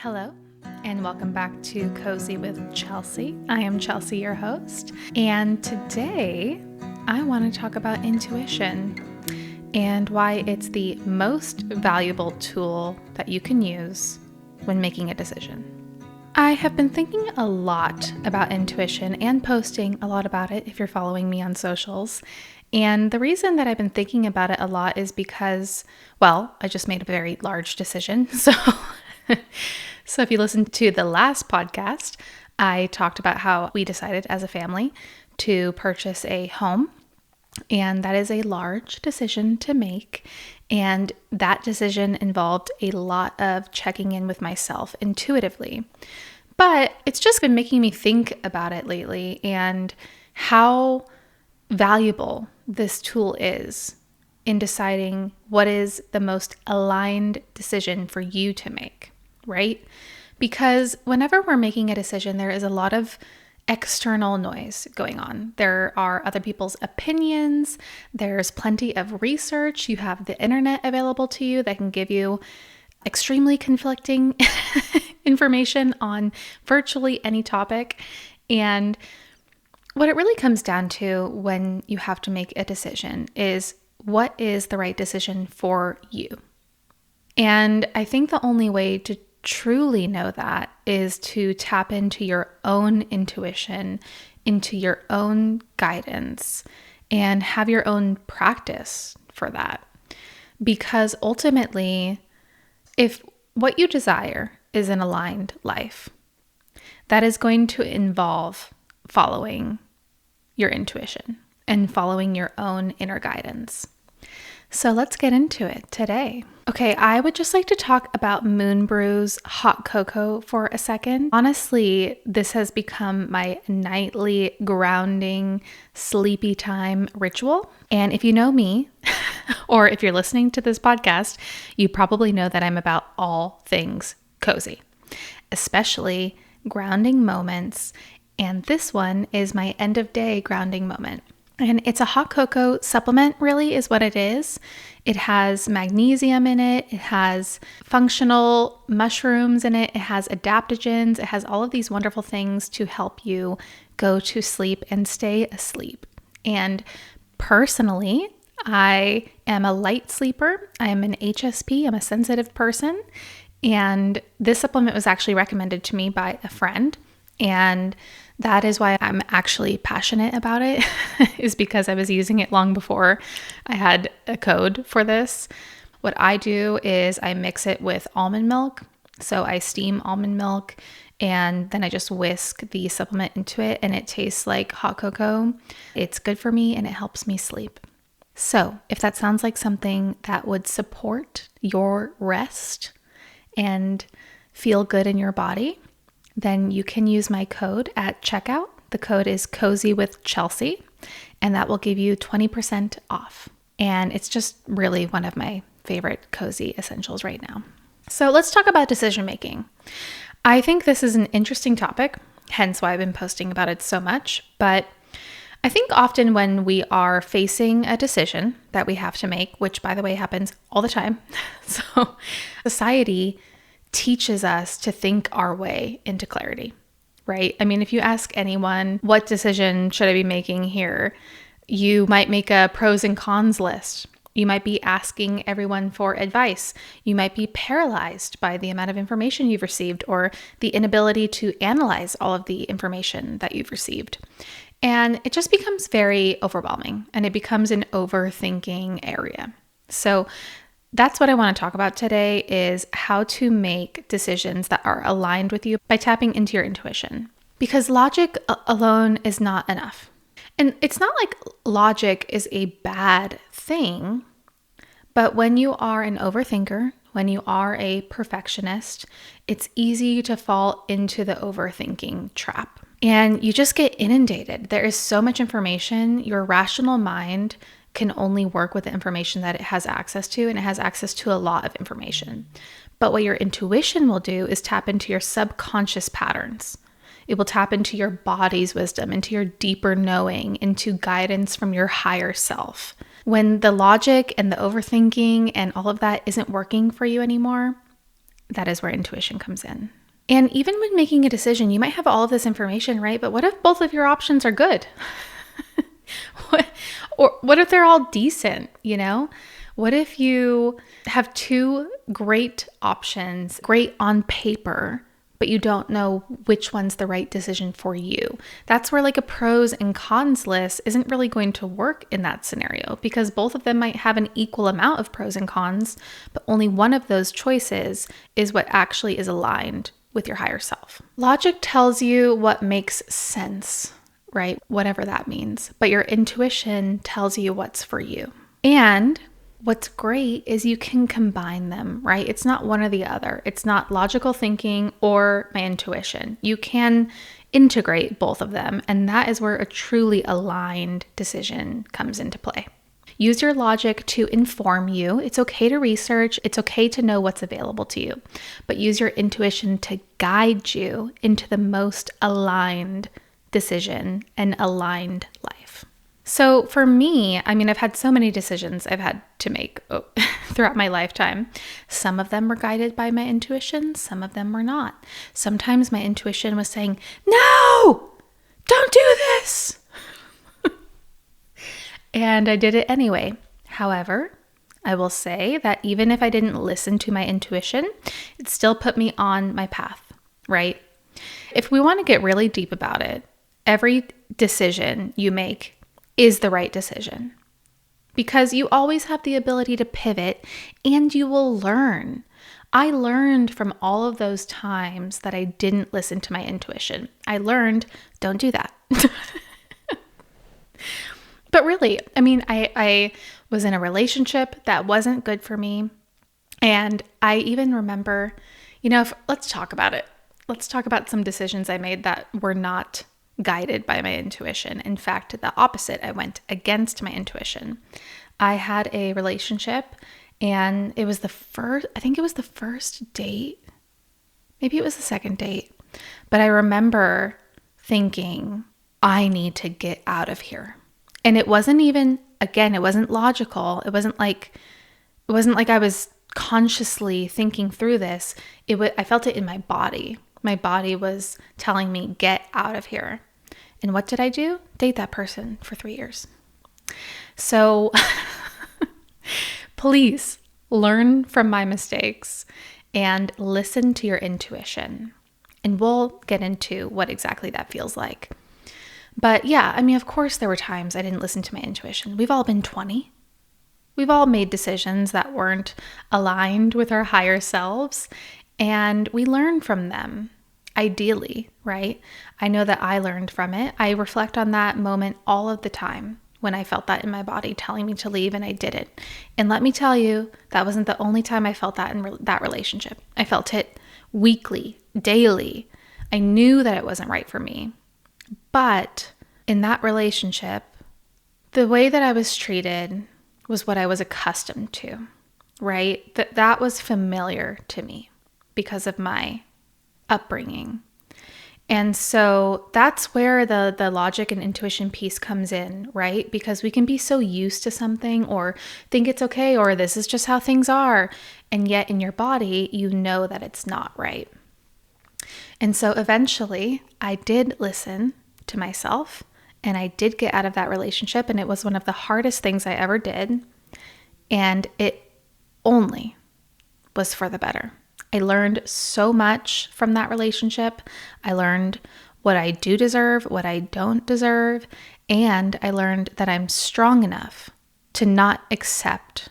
Hello, and welcome back to Cozy with Chelsea. I am Chelsea, your host, and today I want to talk about intuition and why it's the most valuable tool that you can use when making a decision. I have been thinking a lot about intuition and posting a lot about it if you're following me on socials. And the reason that I've been thinking about it a lot is because, I just made a very large decision. So if you listened to the last podcast, I talked about how we decided as a family to purchase a home. And that is a large decision to make. And that decision involved a lot of checking in with myself intuitively. But it's just been making me think about it lately and how valuable this tool is in deciding what is the most aligned decision for you to make, right? Because whenever we're making a decision, there is a lot of external noise going on. There are other people's opinions. There's plenty of research. You have the internet available to you that can give you extremely conflicting information on virtually any topic. And what it really comes down to when you have to make a decision is what is the right decision for you? And I think the only way to truly know that is to tap into your own intuition, into your own guidance, and have your own practice for that. Because ultimately, if what you desire is an aligned life, that is going to involve following your intuition and following your own inner guidance. So let's get into it today. Okay, I would just like to talk about Moon Brew's hot cocoa for a second. Honestly, this has become my nightly grounding, sleepy time ritual. And if you know me, or if you're listening to this podcast, you probably know that I'm about all things cozy, especially grounding moments. And this one is my end of day grounding moment. And it's a hot cocoa supplement, really, is what it is. It has magnesium in it. It has functional mushrooms in it. It has adaptogens. It has all of these wonderful things to help you go to sleep and stay asleep. And personally, I am a light sleeper. I am an HSP. I'm a sensitive person. And this supplement was actually recommended to me by a friend. And that is why I'm actually passionate about it, is because I was using it long before I had a code for this. What I do is I mix it with almond milk. So I steam almond milk and then I just whisk the supplement into it and it tastes like hot cocoa. It's good for me and it helps me sleep. So if that sounds like something that would support your rest and feel good in your body, then you can use my code at checkout. The code is Cozy with Chelsea, and that will give you 20% off. And it's just really one of my favorite cozy essentials right now. So let's talk about decision making. I think this is an interesting topic, hence why I've been posting about it so much. But I think often when we are facing a decision that we have to make, which by the way happens all the time, so society teaches us to think our way into clarity, right? I mean, if you ask anyone, what decision should I be making here? You might make a pros and cons list. You might be asking everyone for advice. You might be paralyzed by the amount of information you've received or the inability to analyze all of the information that you've received. And it just becomes very overwhelming and it becomes an overthinking area. So that's what I want to talk about today is how to make decisions that are aligned with you by tapping into your intuition. Because logic alone is not enough. And it's not like logic is a bad thing, but when you are an overthinker, when you are a perfectionist, it's easy to fall into the overthinking trap. And you just get inundated. There is so much information. Your rational mind can only work with the information that it has access to, and it has access to a lot of information. But what your intuition will do is tap into your subconscious patterns. It will tap into your body's wisdom, into your deeper knowing, into guidance from your higher self. When the logic and the overthinking and all of that isn't working for you anymore, that is where intuition comes in. And even when making a decision, you might have all of this information, right? But what if both of your options are good? Or what if they're all decent, What if you have two great options, great on paper, but you don't know which one's the right decision for you? That's where like a pros and cons list isn't really going to work in that scenario, because both of them might have an equal amount of pros and cons, but only one of those choices is what actually is aligned with your higher self. Logic tells you what makes sense, right? Whatever that means. But your intuition tells you what's for you. And what's great is you can combine them, right? It's not one or the other. It's not logical thinking or my intuition. You can integrate both of them. And that is where a truly aligned decision comes into play. Use your logic to inform you. It's okay to research. It's okay to know what's available to you. But use your intuition to guide you into the most aligned decision and aligned life. So for me, I've had so many decisions I've had to make throughout my lifetime. Some of them were guided by my intuition, some of them were not. Sometimes my intuition was saying, "No, don't do this." And I did it anyway. However, I will say that even if I didn't listen to my intuition, it still put me on my path, right? If we want to get really deep about it, every decision you make is the right decision, because you always have the ability to pivot and you will learn. I learned from all of those times that I didn't listen to my intuition. I learned, don't do that. But really, I was in a relationship that wasn't good for me. And I even remember, let's talk about it. Let's talk about some decisions I made that were not guided by my intuition. In fact, the opposite. I went against my intuition. I had a relationship, and it was the first date. Maybe it was the second date. But I remember thinking, I need to get out of here. And it wasn't even, again, it wasn't logical. It wasn't like I was consciously thinking through this. I felt it in my body. My body was telling me, get out of here. And what did I do? Date that person for 3 years. So please learn from my mistakes and listen to your intuition. And we'll get into what exactly that feels like. But yeah, of course there were times I didn't listen to my intuition. We've all been 20. We've all made decisions that weren't aligned with our higher selves, and we learn from them, ideally, right? I know that I learned from it. I reflect on that moment all of the time when I felt that in my body telling me to leave and I didn't. And let me tell you, that wasn't the only time I felt that in that relationship. I felt it weekly, daily. I knew that it wasn't right for me. But in that relationship, the way that I was treated was what I was accustomed to, right? That was familiar to me because of my upbringing. And so that's where the logic and intuition piece comes in, right? Because we can be so used to something or think it's okay, or this is just how things are. And yet in your body, you know that it's not right. And so eventually I did listen to myself, and I did get out of that relationship, and it was one of the hardest things I ever did, and it only was for the better. I learned so much from that relationship. I learned what I do deserve, what I don't deserve, and I learned that I'm strong enough to not accept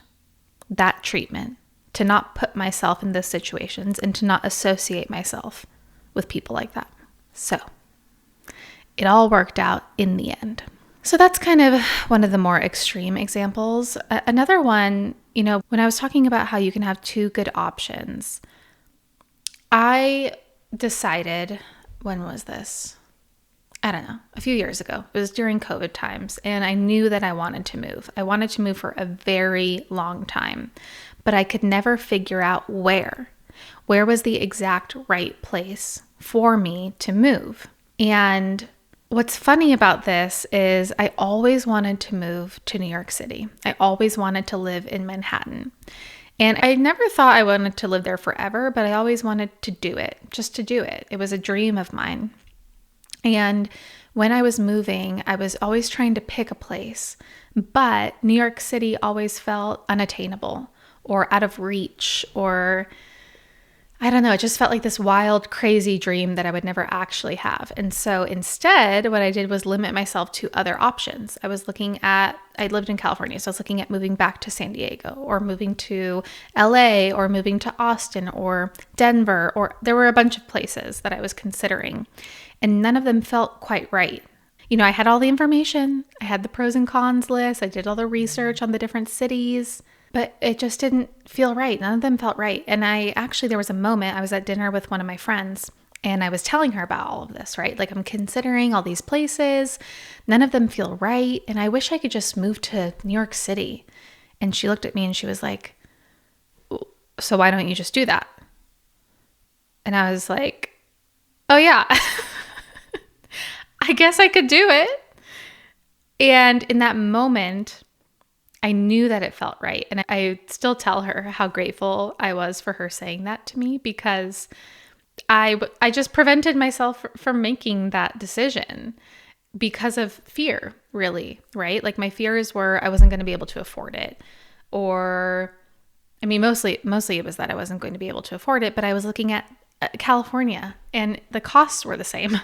that treatment, to not put myself in those situations, and to not associate myself with people like that. So it all worked out in the end. So that's kind of one of the more extreme examples. Another one, when I was talking about how you can have two good options, I decided, when was this? I don't know, a few years ago. It was during COVID times, and I knew that I wanted to move. I wanted to move for a very long time, but I could never figure out where. Where was the exact right place for me to move? And what's funny about this is I always wanted to move to New York City. I always wanted to live in Manhattan. And I never thought I wanted to live there forever, but I always wanted to do it, just to do it. It was a dream of mine. And when I was moving, I was always trying to pick a place, but New York City always felt unattainable or out of reach, or I don't know, it just felt like this wild, crazy dream that I would never actually have. And so instead, what I did was limit myself to other options. I lived in California, so I was looking at moving back to San Diego, or moving to LA, or moving to Austin or Denver, or there were a bunch of places that I was considering, and none of them felt quite right. I had all the information, I had the pros and cons list, I did all the research on the different cities, but it just didn't feel right. None of them felt right. And there was a moment, I was at dinner with one of my friends and I was telling her about all of this, right? Like, I'm considering all these places. None of them feel right. And I wish I could just move to New York City. And she looked at me and she was like, so why don't you just do that? And I was like, oh yeah, I guess I could do it. And in that moment, I knew that it felt right. And I still tell her how grateful I was for her saying that to me, because I just prevented myself from making that decision because of fear, really, right? Like, my fears were I wasn't going to be able to afford it, or, I mean, mostly it was that I wasn't going to be able to afford it, but I was looking at California and the costs were the same.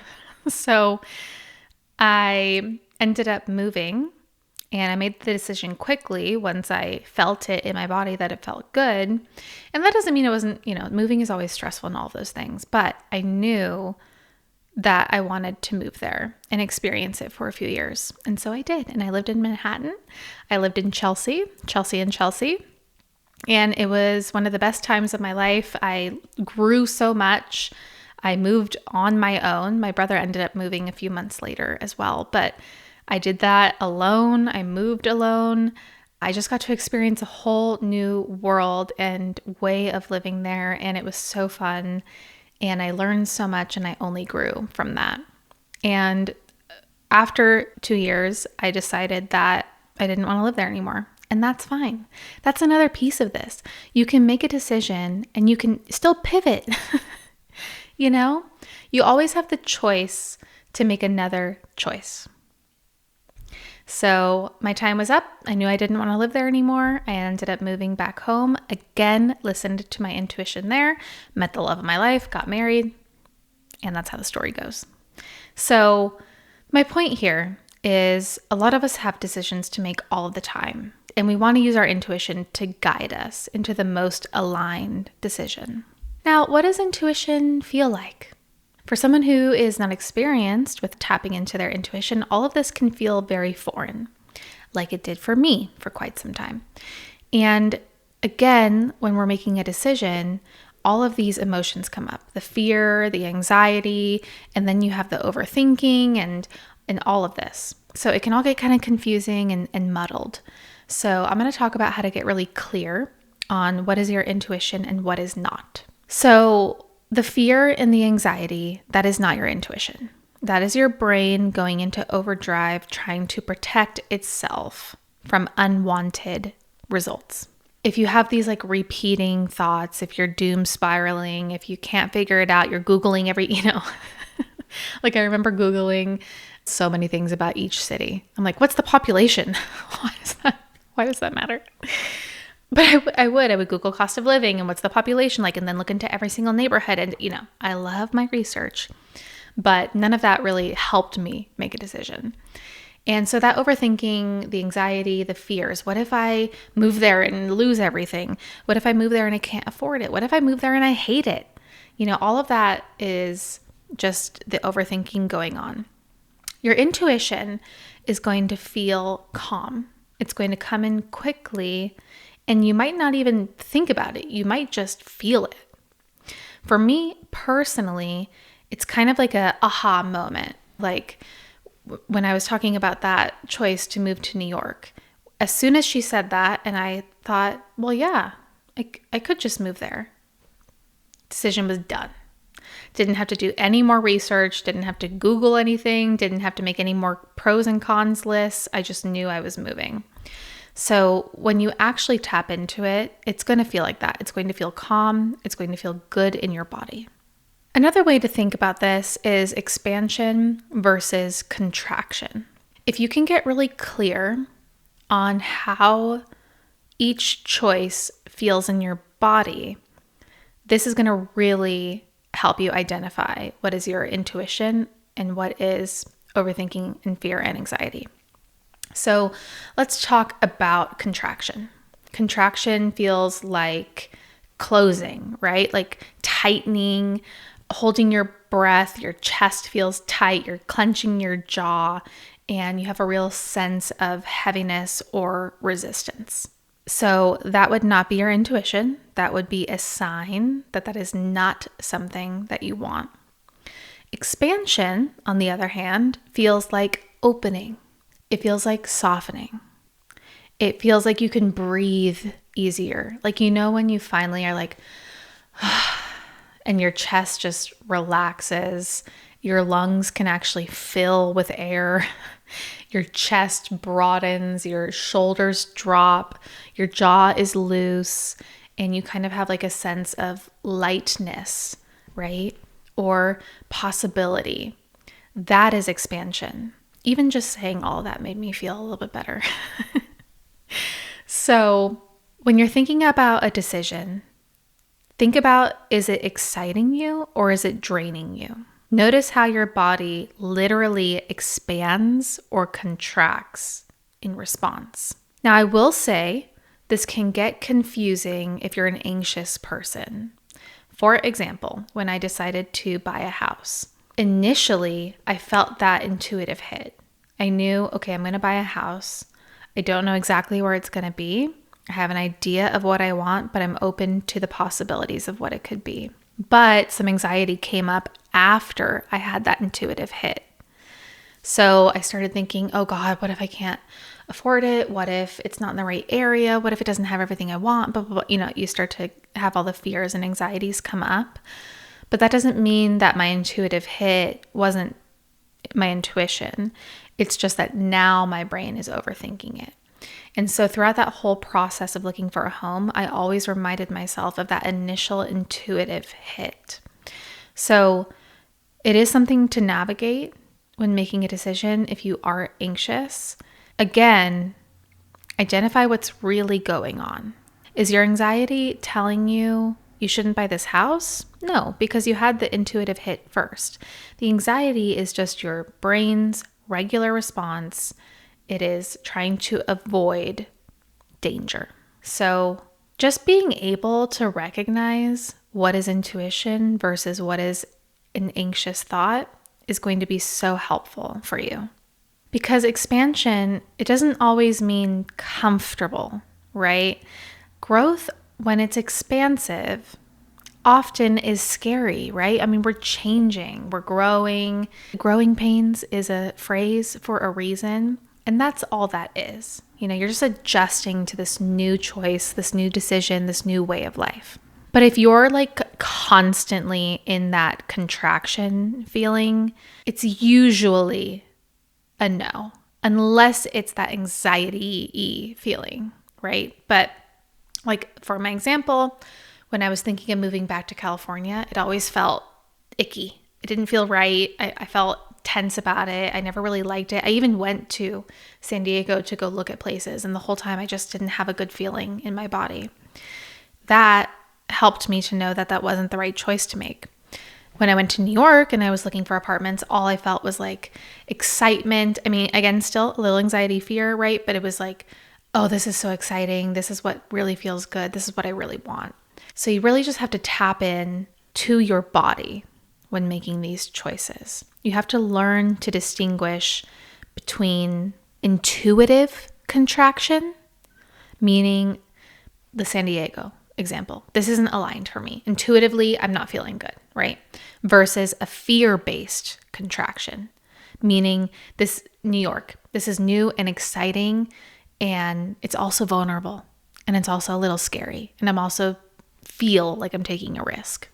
So I ended up moving. And I made the decision quickly once I felt it in my body that it felt good. And that doesn't mean it wasn't, moving is always stressful and all of those things. But I knew that I wanted to move there and experience it for a few years. And so I did. And I lived in Manhattan. I lived in Chelsea. And it was one of the best times of my life. I grew so much. I moved on my own. My brother ended up moving a few months later as well. But I did that alone. I moved alone. I just got to experience a whole new world and way of living there. And it was so fun. And I learned so much and I only grew from that. And after 2 years, I decided that I didn't want to live there anymore. And that's fine. That's another piece of this. You can make a decision and you can still pivot. You always have the choice to make another choice. So my time was up. I knew I didn't want to live there anymore. I ended up moving back home. Again, listened to my intuition there, met the love of my life, got married, and that's how the story goes. So my point here is a lot of us have decisions to make all of the time, and we want to use our intuition to guide us into the most aligned decision. Now, what does intuition feel like? For someone who is not experienced with tapping into their intuition, all of this can feel very foreign, like it did for me for quite some time. And again, when we're making a decision, all of these emotions come up, the fear, the anxiety, and then you have the overthinking and all of this. So it can all get kind of confusing and muddled. So I'm going to talk about how to get really clear on what is your intuition and what is not. So the fear and the anxiety, that is not your intuition. That is your brain going into overdrive, trying to protect itself from unwanted results. If you have these like repeating thoughts, if you're doom spiraling, if you can't figure it out, you're Googling like I remember Googling so many things about each city. I'm like, what's the population? Why does that matter? But I would Google cost of living and what's the population like, and then look into every single neighborhood. And, I love my research, but none of that really helped me make a decision. And so that overthinking, the anxiety, the fears, what if I move there and lose everything? What if I move there and I can't afford it? What if I move there and I hate it? All of that is just the overthinking going on. Your intuition is going to feel calm. It's going to come in quickly. And you might not even think about it. You might just feel it. For me personally, it's kind of like a aha moment. Like when I was talking about that choice to move to New York, as soon as she said that, and I thought, well, yeah, I could just move there. Decision was done. Didn't have to do any more research, didn't have to Google anything, didn't have to make any more pros and cons lists. I just knew I was moving. So when you actually tap into it, it's going to feel like that. It's going to feel calm. It's going to feel good in your body. Another way to think about this is expansion versus contraction. If you can get really clear on how each choice feels in your body, this is going to really help you identify what is your intuition and what is overthinking and fear and anxiety. So let's talk about contraction. Contraction feels like closing, right? Like tightening, holding your breath, your chest feels tight, you're clenching your jaw, and you have a real sense of heaviness or resistance. So that would not be your intuition. That would be a sign that that is not something that you want. Expansion, on the other hand, feels like opening. It feels like softening. It feels like you can breathe easier. Like, when you finally are like, and your chest just relaxes, your lungs can actually fill with air, your chest broadens, your shoulders drop, your jaw is loose, and you kind of have like a sense of lightness, right? Or possibility. That is expansion. Even just saying all that made me feel a little bit better. So when you're thinking about a decision, think about, is it exciting you or is it draining you? Notice how your body literally expands or contracts in response. Now, I will say this can get confusing if you're an anxious person. For example, when I decided to buy a house, initially I felt that intuitive hit. I knew, okay, I'm going to buy a house. I don't know exactly where it's going to be. I have an idea of what I want, but I'm open to the possibilities of what it could be. But some anxiety came up after I had that intuitive hit. So I started thinking, oh God, what if I can't afford it? What if it's not in the right area? What if it doesn't have everything I want? But you start to have all the fears and anxieties come up. But that doesn't mean that my intuitive hit wasn't my intuition. It's just that now my brain is overthinking it. And so throughout that whole process of looking for a home, I always reminded myself of that initial intuitive hit. So it is something to navigate when making a decision if you are anxious. Again, identify what's really going on. Is your anxiety telling you you shouldn't buy this house? No, because you had the intuitive hit first. The anxiety is just your brain's regular response. It is trying to avoid danger. So just being able to recognize what is intuition versus what is an anxious thought is going to be so helpful for you. Because expansion, it doesn't always mean comfortable, right? Growth, when it's expansive, often is scary, right? I mean, we're changing, we're growing. Growing pains is a phrase for a reason, and that's all that is. You're just adjusting to this new choice, this new decision, this new way of life. But if you're like constantly in that contraction feeling, it's usually a no, unless it's that anxiety-y feeling, right? But like for my example, when I was thinking of moving back to California, it always felt icky. It didn't feel right. I felt tense about it. I never really liked it. I even went to San Diego to go look at places, and the whole time I just didn't have a good feeling in my body. That helped me to know that that wasn't the right choice to make. When I went to New York and I was looking for apartments, all I felt was like excitement. I mean, again, still a little anxiety, fear, right? But it was like, oh, this is so exciting. This is what really feels good. This is what I really want. So you really just have to tap in to your body when making these choices. You have to learn to distinguish between intuitive contraction, meaning the San Diego example. This isn't aligned for me. Intuitively, I'm not feeling good, right? Versus a fear-based contraction, meaning this New York. This is new and exciting, and it's also vulnerable, and it's also a little scary, and I'm also feel like I'm taking a risk.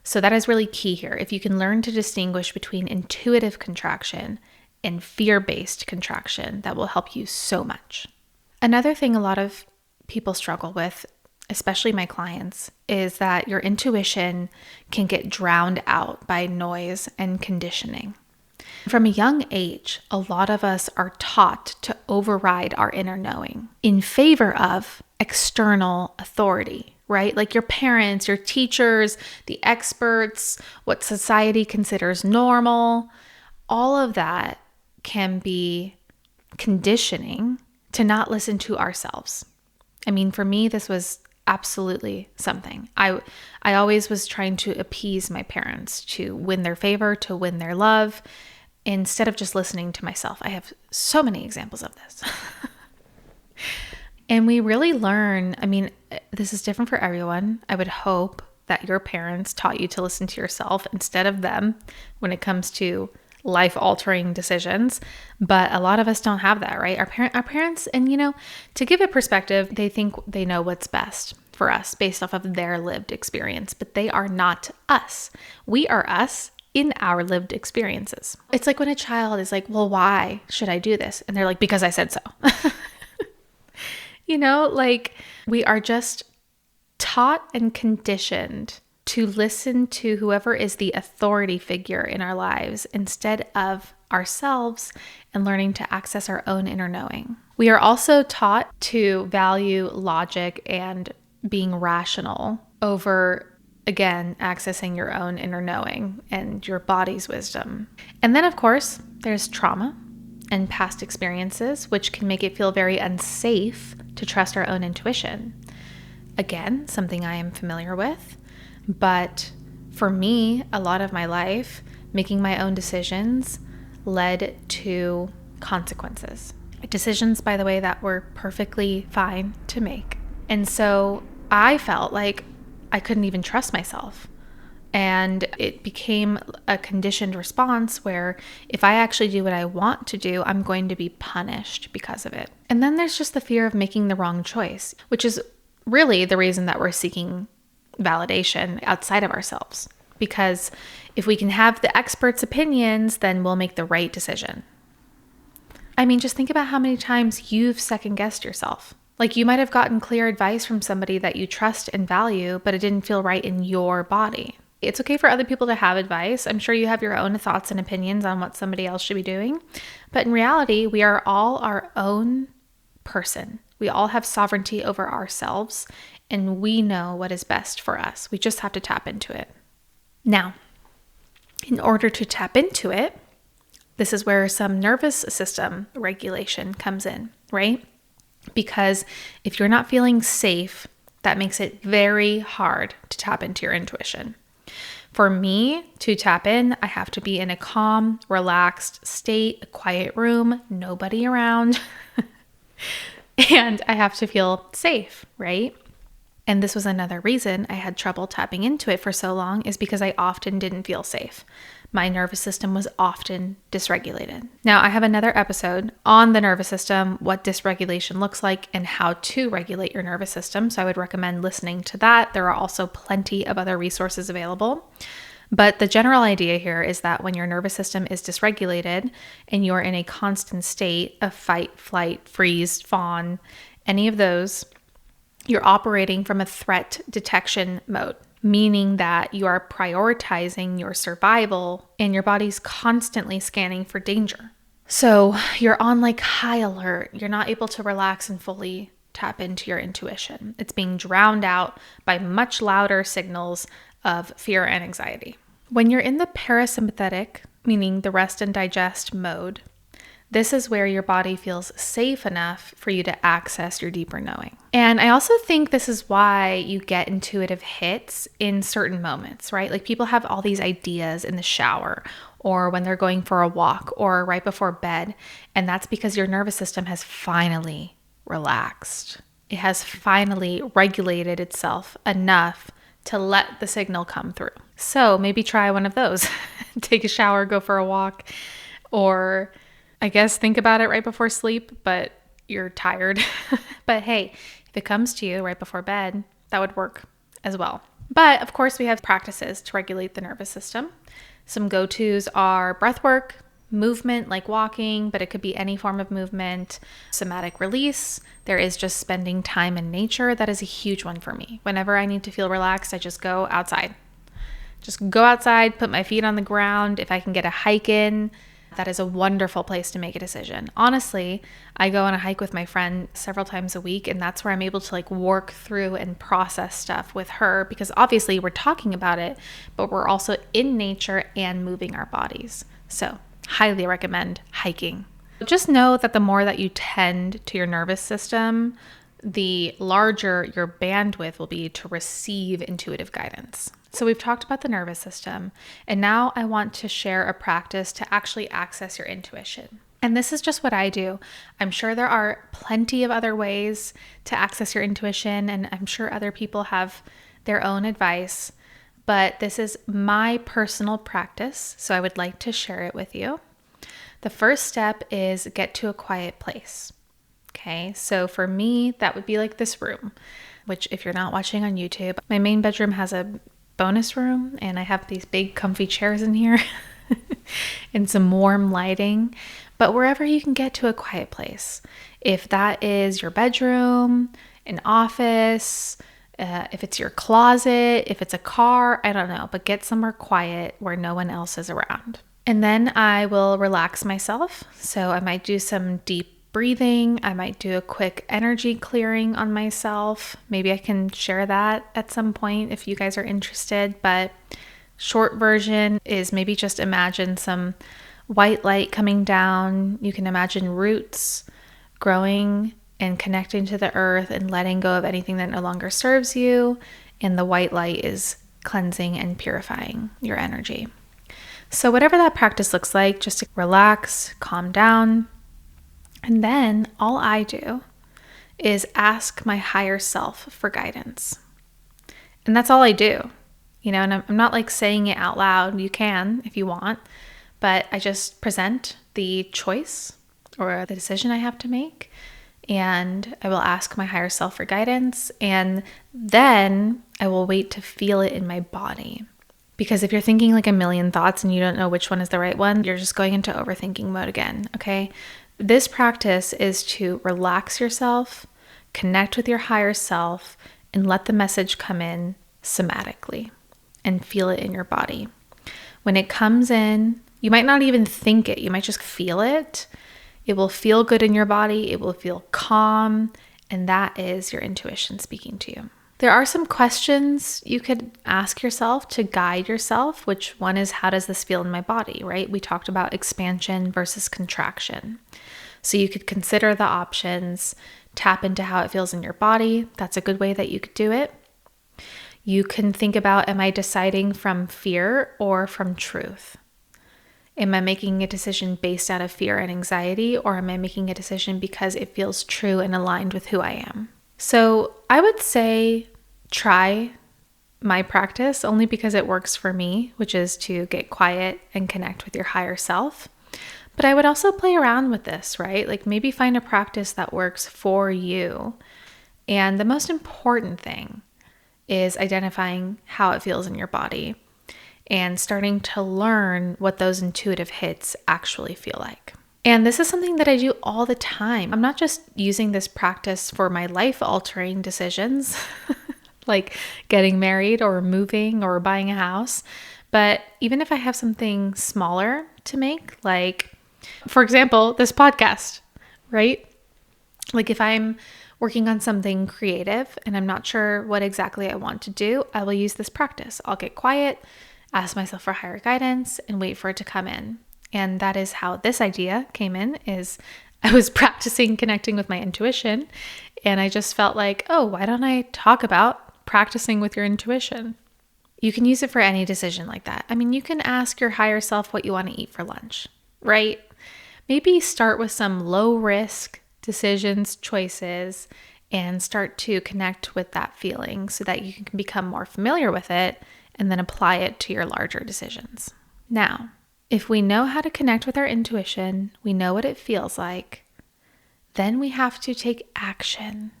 So that is really key here. If you can learn to distinguish between intuitive contraction and fear-based contraction, that will help you so much. Another thing a lot of people struggle with, especially my clients, is that your intuition can get drowned out by noise and conditioning. From a young age, a lot of us are taught to override our inner knowing in favor of external authority, right? Like your parents, your teachers, the experts, what society considers normal. All of that can be conditioning to not listen to ourselves. I mean, for me, this was absolutely something. I always was trying to appease my parents, to win their favor, to win their love, instead of just listening to myself. I have so many examples of this. And we really learn, I mean, this is different for everyone. I would hope that your parents taught you to listen to yourself instead of them when it comes to life-altering decisions. But a lot of us don't have that, right? Our parents, and to give it perspective, they think they know what's best for us based off of their lived experience, but they are not us. We are us in our lived experiences. It's like when a child is like, well, why should I do this? And they're like, because I said so. Like we are just taught and conditioned to listen to whoever is the authority figure in our lives instead of ourselves and learning to access our own inner knowing. We are also taught to value logic and being rational over, again, accessing your own inner knowing and your body's wisdom. And then, of course, there's trauma and past experiences, which can make it feel very unsafe to trust our own intuition. Again, something I am familiar with. But for me, a lot of my life, making my own decisions led to consequences. Decisions, by the way, that were perfectly fine to make. And so I felt like I couldn't even trust myself. And it became a conditioned response where if I actually do what I want to do, I'm going to be punished because of it. And then there's just the fear of making the wrong choice, which is really the reason that we're seeking validation outside of ourselves. Because if we can have the experts' opinions, then we'll make the right decision. I mean, just think about how many times you've second-guessed yourself. Like you might have gotten clear advice from somebody that you trust and value, but it didn't feel right in your body. It's okay for other people to have advice. I'm sure you have your own thoughts and opinions on what somebody else should be doing. But in reality, we are all our own person. We all have sovereignty over ourselves, and we know what is best for us. We just have to tap into it. Now, in order to tap into it, this is where some nervous system regulation comes in, right? Because if you're not feeling safe, that makes it very hard to tap into your intuition. For me to tap in, I have to be in a calm, relaxed state, a quiet room, nobody around, and I have to feel safe, right? And this was another reason I had trouble tapping into it for so long, is because I often didn't feel safe. My nervous system was often dysregulated. Now, I have another episode on the nervous system, what dysregulation looks like, and how to regulate your nervous system. So I would recommend listening to that. There are also plenty of other resources available. But the general idea here is that when your nervous system is dysregulated and you're in a constant state of fight, flight, freeze, fawn, any of those, you're operating from a threat detection mode, meaning that you are prioritizing your survival and your body's constantly scanning for danger. So you're on like high alert. You're not able to relax and fully tap into your intuition. It's being drowned out by much louder signals of fear and anxiety. When you're in the parasympathetic, meaning the rest and digest mode, this is where your body feels safe enough for you to access your deeper knowing. And I also think this is why you get intuitive hits in certain moments, right? Like people have all these ideas in the shower or when they're going for a walk or right before bed. And that's because your nervous system has finally relaxed. It has finally regulated itself enough to let the signal come through. So maybe try one of those. Take a shower, go for a walk, or I guess think about it right before sleep, but you're tired. But hey, if it comes to you right before bed, that would work as well. But of course, we have practices to regulate the nervous system. Some go-tos are breath work, movement like walking, but it could be any form of movement. Somatic release, there is just spending time in nature. That is a huge one for me. Whenever I need to feel relaxed, I just go outside. Just go outside, put my feet on the ground. If I can get a hike in, that is a wonderful place to make a decision. Honestly, I go on a hike with my friend several times a week, and that's where I'm able to like work through and process stuff with her, because obviously we're talking about it, but we're also in nature and moving our bodies. So highly recommend hiking. Just know that the more that you tend to your nervous system, the larger your bandwidth will be to receive intuitive guidance. So we've talked about the nervous system, and now I want to share a practice to actually access your intuition. And this is just what I do. I'm sure there are plenty of other ways to access your intuition, and I'm sure other people have their own advice, but this is my personal practice, so I would like to share it with you. The first step is get to a quiet place. Okay, so for me, that would be like this room, which if you're not watching on YouTube, my main bedroom has a bonus room, and I have these big comfy chairs in here and some warm lighting. But wherever you can get to a quiet place, if that is your bedroom, an office, if it's your closet, if it's a car, I don't know, but get somewhere quiet where no one else is around. And then I will relax myself. So I might do some deep breathing. I might do a quick energy clearing on myself. Maybe I can share that at some point if you guys are interested. But short version is maybe just imagine some white light coming down. You can imagine roots growing and connecting to the earth and letting go of anything that no longer serves you. And the white light is cleansing and purifying your energy. So whatever that practice looks like, just to relax, calm down. And then all I do is ask my higher self for guidance. And that's all I do, and I'm not like saying it out loud. You can if you want, but I just present the choice or the decision I have to make, and I will ask my higher self for guidance, and then I will wait to feel it in my body. Because if you're thinking like a million thoughts and you don't know which one is the right one, you're just going into overthinking mode again, okay? This practice is to relax yourself, connect with your higher self, and let the message come in somatically and feel it in your body. When it comes in, you might not even think it, you might just feel it. It will feel good in your body, it will feel calm, and that is your intuition speaking to you. There are some questions you could ask yourself to guide yourself, which one is, how does this feel in my body, right? We talked about expansion versus contraction. So you could consider the options, tap into how it feels in your body. That's a good way that you could do it. You can think about, am I deciding from fear or from truth? Am I making a decision based out of fear and anxiety, or am I making a decision because it feels true and aligned with who I am? So I would say try my practice only because it works for me, which is to get quiet and connect with your higher self. But I would also play around with this, right? Like maybe find a practice that works for you. And the most important thing is identifying how it feels in your body and starting to learn what those intuitive hits actually feel like. And this is something that I do all the time. I'm not just using this practice for my life-altering decisions, like getting married or moving or buying a house, but even if I have something smaller to make, like, for example, this podcast, right? Like if I'm working on something creative and I'm not sure what exactly I want to do, I will use this practice. I'll get quiet, ask myself for higher guidance, and wait for it to come in. And that is how this idea came in, is I was practicing connecting with my intuition, and I just felt like, oh, why don't I talk about practicing with your intuition? You can use it for any decision like that. I mean, you can ask your higher self what you want to eat for lunch, right? Maybe start with some low risk decisions, choices, and start to connect with that feeling so that you can become more familiar with it and then apply it to your larger decisions. Now, if we know how to connect with our intuition, we know what it feels like, then we have to take action,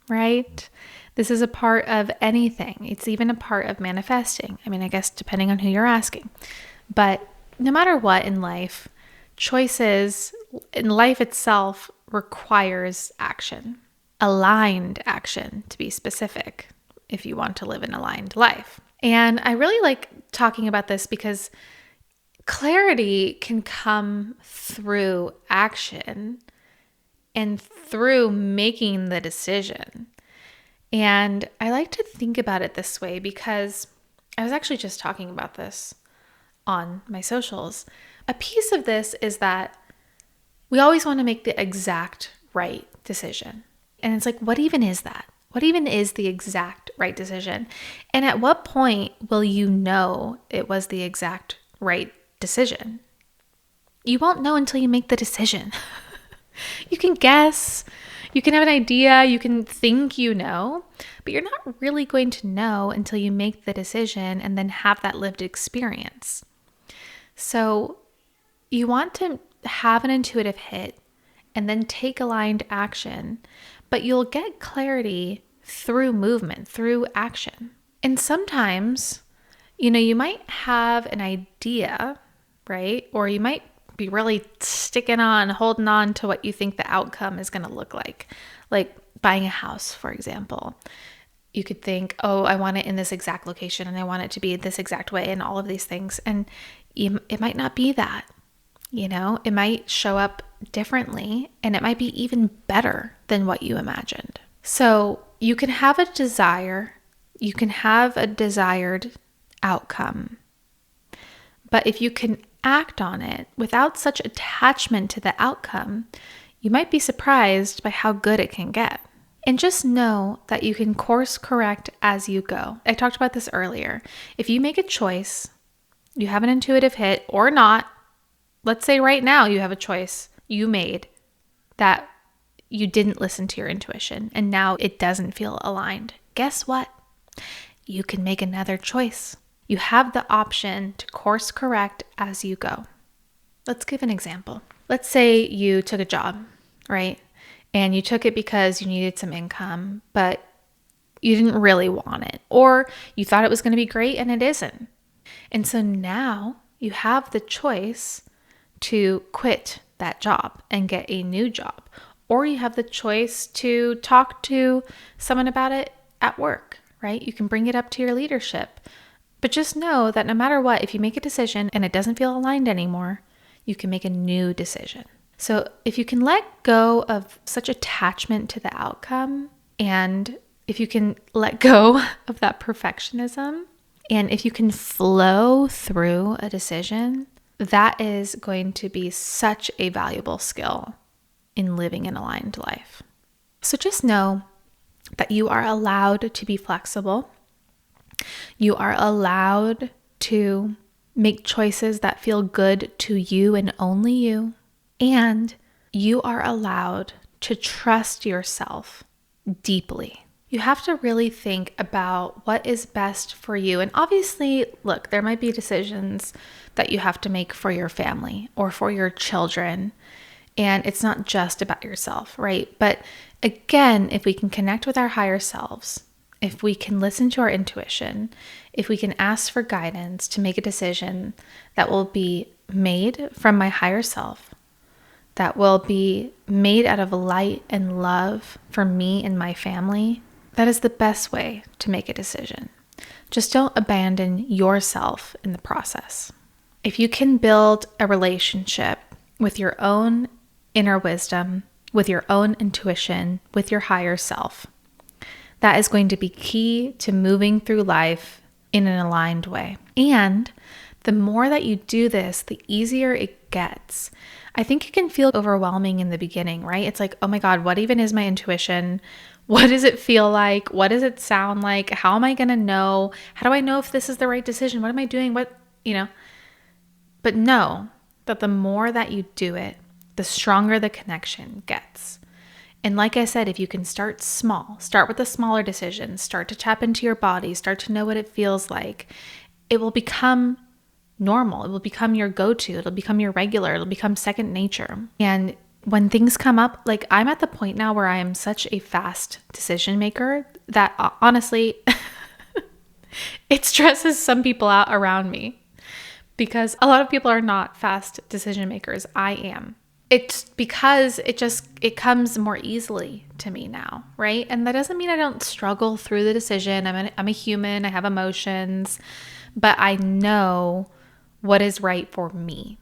right? This is a part of anything. It's even a part of manifesting. I mean, I guess depending on who you're asking. But no matter what in life, choices in life itself requires action, aligned action to be specific, if you want to live an aligned life. And I really like talking about this because clarity can come through action and through making the decision. And I like to think about it this way because I was actually just talking about this on my socials. A piece of this is that we always want to make the exact right decision. And it's like, what even is that? What even is the exact right decision? And at what point will you know it was the exact right decision? You won't know until you make the decision. You can guess, you can have an idea, you can think you know, but you're not really going to know until you make the decision and then have that lived experience. So you want to have an intuitive hit and then take aligned action, but you'll get clarity through movement, through action. And sometimes, you might have an idea, right? Or you might be really holding on to what you think the outcome is going to look like buying a house, for example. You could think, oh, I want it in this exact location and I want it to be this exact way and all of these things. And it might not be that, it might show up differently and it might be even better than what you imagined. So you can have a desire, you can have a desired outcome, but if you can act on it without such attachment to the outcome, you might be surprised by how good it can get. And just know that you can course correct as you go. I talked about this earlier. If you make a choice, you have an intuitive hit or not, let's say right now you have a choice you made that you didn't listen to your intuition and now it doesn't feel aligned. Guess what? You can make another choice. You have the option to course correct as you go. Let's give an example. Let's say you took a job, right? And you took it because you needed some income, but you didn't really want it. Or you thought it was going to be great and it isn't. And so now you have the choice to quit that job and get a new job. Or you have the choice to talk to someone about it at work, right? You can bring it up to your leadership. But just know that no matter what, if you make a decision and it doesn't feel aligned anymore, you can make a new decision. So if you can let go of such attachment to the outcome, and if you can let go of that perfectionism, and if you can flow through a decision, that is going to be such a valuable skill in living an aligned life. So just know that you are allowed to be flexible. You are allowed to make choices that feel good to you and only you. And you are allowed to trust yourself deeply. You have to really think about what is best for you. And obviously, look, there might be decisions that you have to make for your family or for your children. And it's not just about yourself, right? But again, if we can connect with our higher selves, if we can listen to our intuition, if we can ask for guidance to make a decision that will be made from my higher self, that will be made out of light and love for me and my family, that is the best way to make a decision. Just don't abandon yourself in the process. If you can build a relationship with your own inner wisdom, with your own intuition, with your higher self, that is going to be key to moving through life in an aligned way. And the more that you do this, the easier it gets. I think it can feel overwhelming in the beginning, right? It's like, oh my God, what even is my intuition? What does it feel like? What does it sound like? How am I going to know? How do I know if this is the right decision? What am I doing? But know that the more that you do it, the stronger the connection gets. And like I said, if you can start small, start with the smaller decisions, start to tap into your body, start to know what it feels like, it will become normal. It will become your go-to. It'll become your regular. It'll become second nature. And when things come up, like I'm at the point now where I am such a fast decision maker that honestly, it stresses some people out around me. because a lot of people are not fast decision makers. I am. It's because it comes more easily to me now, right? And that doesn't mean I don't struggle through the decision. I'm a human. I have emotions, but I know what is right for me.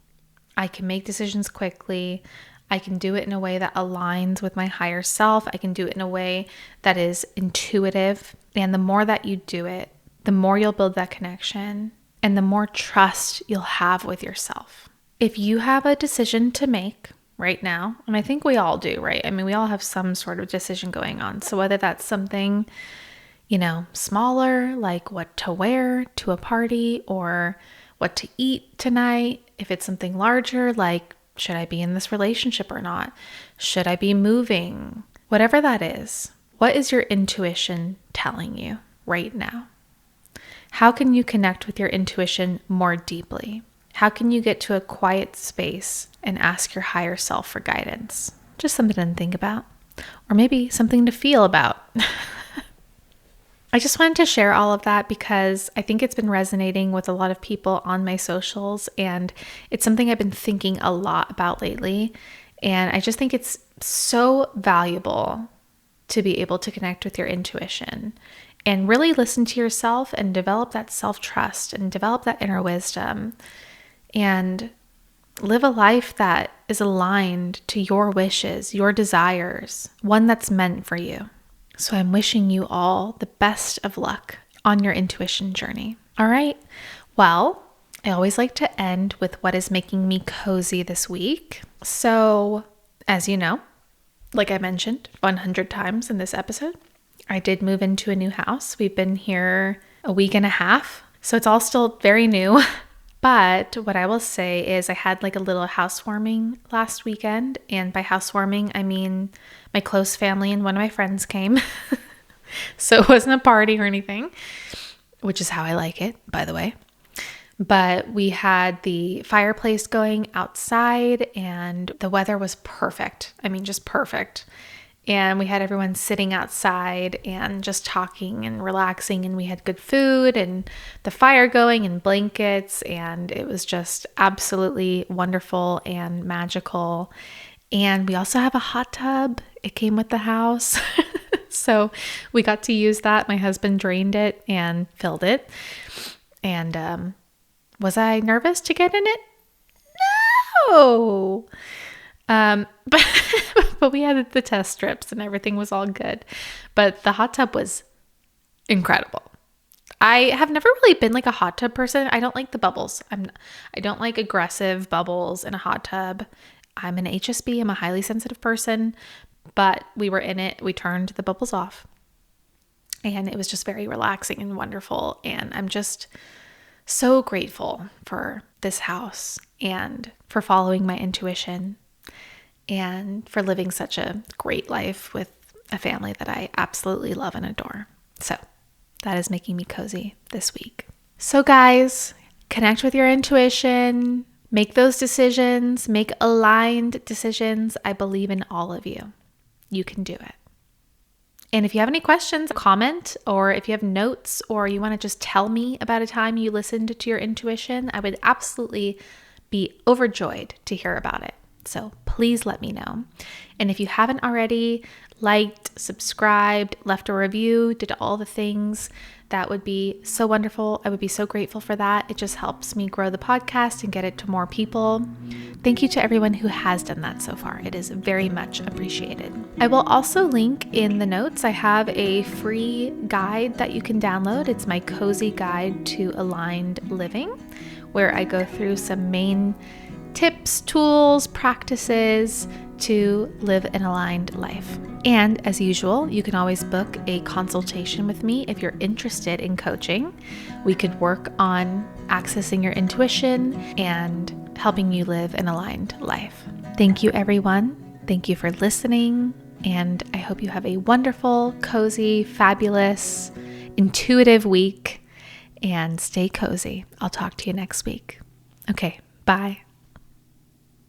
I can make decisions quickly. I can do it in a way that aligns with my higher self. I can do it in a way that is intuitive. And the more that you do it, the more you'll build that connection and the more trust you'll have with yourself. If you have a decision to make right now, and I think we all do, right? I mean, we all have some sort of decision going on. So whether that's something, smaller, like what to wear to a party or what to eat tonight, if it's something larger, like should I be in this relationship or not? Should I be moving? Whatever that is, what is your intuition telling you right now? How can you connect with your intuition more deeply? How can you get to a quiet space and ask your higher self for guidance? Just something to think about, or maybe something to feel about. I just wanted to share all of that because I think it's been resonating with a lot of people on my socials, and it's something I've been thinking a lot about lately. And I just think it's so valuable to be able to connect with your intuition and really listen to yourself and develop that self-trust and develop that inner wisdom and live a life that is aligned to your wishes, your desires, one that's meant for you. So I'm wishing you all the best of luck on your intuition journey. All right. Well, I always like to end with what is making me cozy this week. So, as you know, like I mentioned 100 times in this episode, I did move into a new house. We've been here a week and a half, so it's all still very new. But what I will say is I had like a little housewarming last weekend. And by housewarming, I mean my close family and one of my friends came. So it wasn't a party or anything, which is how I like it, by the way. But we had the fireplace going outside and the weather was perfect. I mean, just perfect. And we had everyone sitting outside and just talking and relaxing. And we had good food and the fire going and blankets. And it was just absolutely wonderful and magical. And we also have a hot tub. It came with the house. So we got to use that. My husband drained it and filled it. And was I nervous to get in it? No. But we had the test strips and everything was all good. But the hot tub was incredible. I have never really been like a hot tub person. I don't like the bubbles. I don't like aggressive bubbles in a hot tub. I'm an HSP. I'm a highly sensitive person, but we were in it. We turned the bubbles off and it was just very relaxing and wonderful. And I'm just so grateful for this house and for following my intuition and for living such a great life with a family that I absolutely love and adore. So that is making me cozy this week. So guys, connect with your intuition, make those decisions, make aligned decisions. I believe in all of you. You can do it. And if you have any questions, comment, or if you have notes or you want to just tell me about a time you listened to your intuition, I would absolutely be overjoyed to hear about it. So please let me know. And if you haven't already liked, subscribed, left a review, did all the things, that would be so wonderful. I would be so grateful for that. It just helps me grow the podcast and get it to more people. Thank you to everyone who has done that so far. It is very much appreciated. I will also link in the notes. I have a free guide that you can download. It's my cozy guide to aligned living, where I go through some main tips, tools, practices to live an aligned life. And as usual, you can always book a consultation with me if you're interested in coaching. We could work on accessing your intuition and helping you live an aligned life. Thank you, everyone. Thank you for listening. And I hope you have a wonderful, cozy, fabulous, intuitive week. And stay cozy. I'll talk to you next week. Okay, bye.